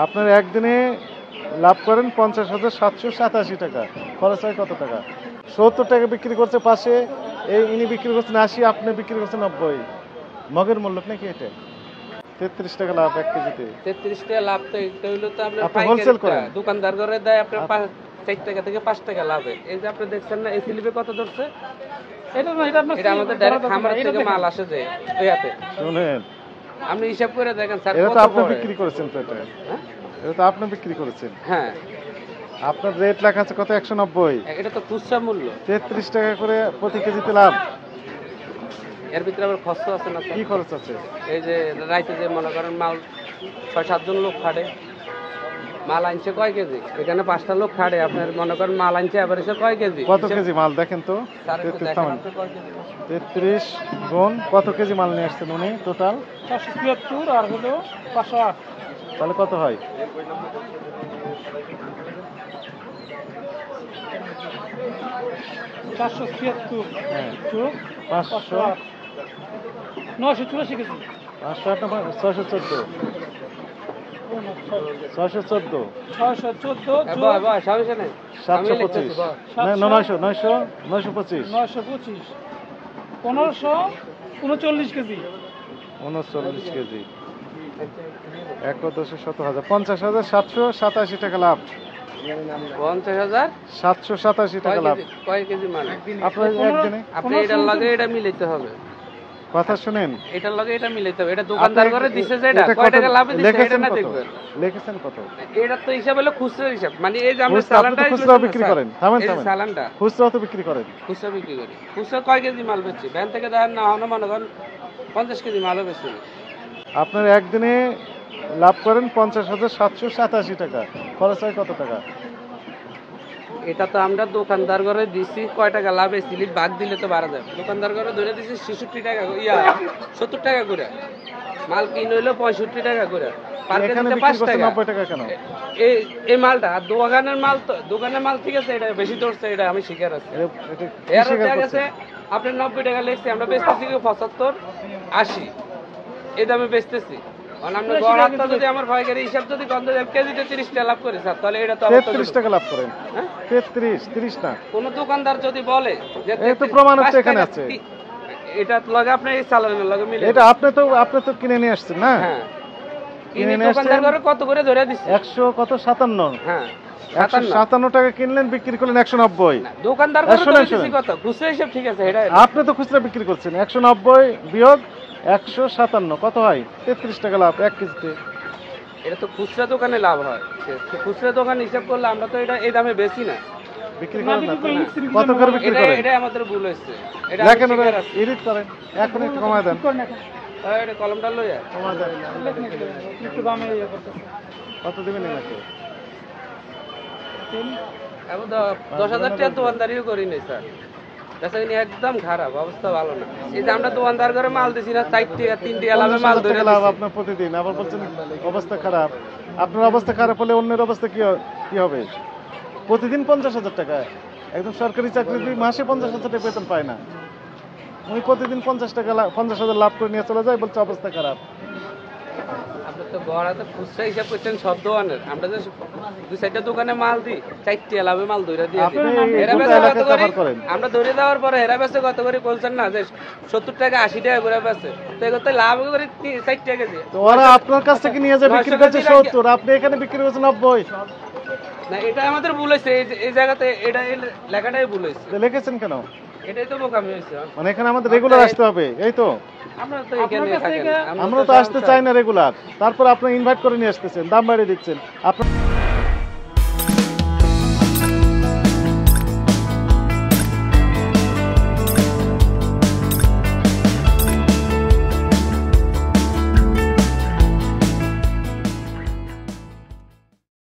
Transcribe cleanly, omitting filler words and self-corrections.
আপনার একদিনে লাভ করেন 50,787 টাকা, খরচ হয় কত টাকা? 70 টাকা বিক্রি করছে পাশে, এই ইনি বিক্রি করছেন 80, আপনি বিক্রি করছেন 90। মগের মূল্য নাকি এটা? 33 টাকা লাভ 1 কেজিতে। 33 টাকা লাভ তো এটা হইলো তো আপনি আপনার হোলসেল করেন, দোকানদার করে দেয় আপনার 4 টাকা থেকে 5 টাকা লাভে। এই যে আপনি দেখছেন না এই স্লিপে কত ধরছে, এটা আমাদের ডাইরেক্ট খামার থেকে মাল আসে যে ইয়াতে। শুনেন, আপনি হিসাব করে দেখেন স্যার, এটা কত তো আপনি পড়ে। বিক্রি করেছেন তো এটা? এটা তো আপনি বিক্রি করেছেন। হ্যাঁ, আপনার রেট লেখা আছে কত? 190। এটা তো খুচরা মূল্য। 33 টাকা করে প্রতি কেজিতে লাভ। এর ভিতরে আবার খরচ আছে না স্যার? কি খরচ আছে? এই যে রাইতে যে মনে করেন মাল 6-7 জন লোক খাটে, মাল আনছে কয় কেজি, এখানে 5টা লোক খাটে, আপনার মনে করেন মাল আনছে এভারেজে কয় কেজি, কত কেজি মাল দেখেন তো? 33 গুণ কত কেজি মাল নিয়ে আসছেন উনি? টোটাল 473 আর হলো 508, তাহলে কত হয়? 476 হ্যাঁ, যোগ 500, 984 কেজি। 508 না 614? 614, 614 বাহ বাহ, সমস্যা নেই, 725, না 900, 925, 925, 1539 কেজি। 39 কেজি, 1,17,000, 50,787 টাকা লাভ। 50,787 টাকা লাভ। কয় কেজি মাল? আপনার একদিনে আপনি এটার লগে এটা মিলাইতে হবে, কথা শুনেন, এটার লগে এটা মিলাইতে হবে। এটা দোকানদার করে দিছে যে এটা এটা কয় কত টাকা লাভে দিছে এটা লিখেছেন? না কত দেখবেন। লিখেছেন কত? এটা তো হিসাব হলো খুচরা হিসাব, মানে এই যে আমরা খুচরা, আপনি তো সালানটা খুচরা বিক্রি করেন। থামেন এই যে থামেন, সালানটা খুচরা তো বিক্রি করেন। খুচরা বিক্রি করি। খুচরা কয় কেজি মাল বেচছি, ভ্যান থেকে দেন না হন মনে করেন 50 কেজি মালও বেচছি। আপনার একদিনে লাভ করেন 50,787 টাকা, খরচ হয় কত টাকা? এটা তো আমরা দোকানদার করে দিছি কয় টাকা লাভ, এই স্লিপ বাদ দিলে তো বাড়া যাবে। দোকানদার করে ধরে দিছি 66 টাকা, 70 টাকা করে, মাল কিনে হইলো 65 টাকা করে, পার এখানে কেজিতে বিক্রি 5 করছেন টাকা। 90 টাকা কেন? এই মালটা আর দোকানের মাল, তো দোকানের মাল ঠিক আছে, এটা বেশি ধরছে, এটা আমি শিকার আছি। এটা এর কি স্বীকার দেখা গেছে করছেন? আপনার 90 টাকা লেগছে, আমরা বেচতেছি 75, 80 এই দামে বেচতেছি। কারণ আমরা গড় হাতটা যদি আমার পাইকারি হিসাব যদি গন্ধ কেজিতে 30 টাকা লাভ করি স্যার, তাহলে এটা তো 33 টাকা লাভ করেন। হ্যাঁ? 33, 30 না। কোন দোকানদার যদি বলে যে এই তো প্রমাণ হচ্ছে 5 এখানে টাকা, আছে। এটা লগে আপনি এই চালানের লগে মিলে এটা আপনি তো কিনে নিয়ে আসছেন না? হ্যাঁ, কিনে কিনে নিয়ে দোকানদার আসছেন করে কত করে ধরে দিচ্ছে? 100 কত 57, হ্যাঁ 157 টাকা কিনলেন, বিক্রি করলেন 190। দোকানদার করে শুনেন, ধরে দিছি শুনেন। কত, খুচরা হিসাব ঠিক আছে এটা। আপনি তো খুচরা বিক্রি করছেন, 190 বিয়োগ 157 কত হয়? 33 টাকা লাভ 1 কেজিতে। এটা তো খুচরা দোকানে লাভ হয়, খুচরা দোকান হিসাব করলে আমরা তো এটা এই দামে বেশি না বিক্রি করেন না তো? কত করে বিক্রি এটা করেন? এটা আমাদের ভুল হয়েছে, এটা দেখেন আমি ওরা শিকার আছি। এডিট করেন, এখন একটু কমায় দেন, এটা কলমটা লইয়া কমায় দেন। একটু দামে ইয়ে করতেছে। কত দিবেন নাকি? এখন 10,000 টাকা দোকানদারিও করি নাই স্যার, বেচাকিনি একদম খারাপ অবস্থা, ভালো না। এই যে আমরা দোকানদার করে মাল দিছি না 4 টাকা 3 টাকা লাভে মাল ধরে লাভ দিছি। আপনার প্রতিদিন, আবার বলছেন অবস্থা খারাপ। আপনার অবস্থা খারাপ হলে অন্যের অবস্থা কি হবে? প্রতিদিন 50,000 টাকা, একদম সরকারি চাকরি মাসে 50,000 টাকা বেতন পায় না, উনি প্রতিদিন 50,000 লাভ করে নিয়ে চলে যায়, বলছে অবস্থা খারাপ। আপনি তো ঘর হাতে খুচরা হিসাব করছেন সব দোকানের, আমরা যে 2-4টা দোকানে মাল দিই 4 টাকা লাভে মাল ধরে দিয়ে আপনি হেরা গোটা বেচে কত এলাকায় করে, ব্যবহার করেন। আমরা ধরে দেওয়ার পরে হেরা বেচে কত করে বলছেন না যে 70 টাকা 80 টাকা করে বেচে, তো এগুলো লাভ করে 4 টাকা দিয়ে। তো ওরা আপনার কাছ থেকে নিয়ে যায় বিক্রি করছে 70, আপনি এখানে বিক্রি করছেন 90। না, এটা আমাদের ভুল হয়েছে, এই জায়গাতে এটা এই লেখাটাই ভুল হয়েছে, তো লিখেছেন কেন? এটাই তো বোকামি হয়েছে। মানে এখানে আমাদের রেগুলার আসতে হবে, এই তো? আমরা তো এখানে থাকেন, আমরা তো আসতে চাই না রেগুলার, তারপর আপনি ইনভাইট করে নিয়ে আসতেছেন, দাম বাড়িয়ে দিচ্ছেন আপনার।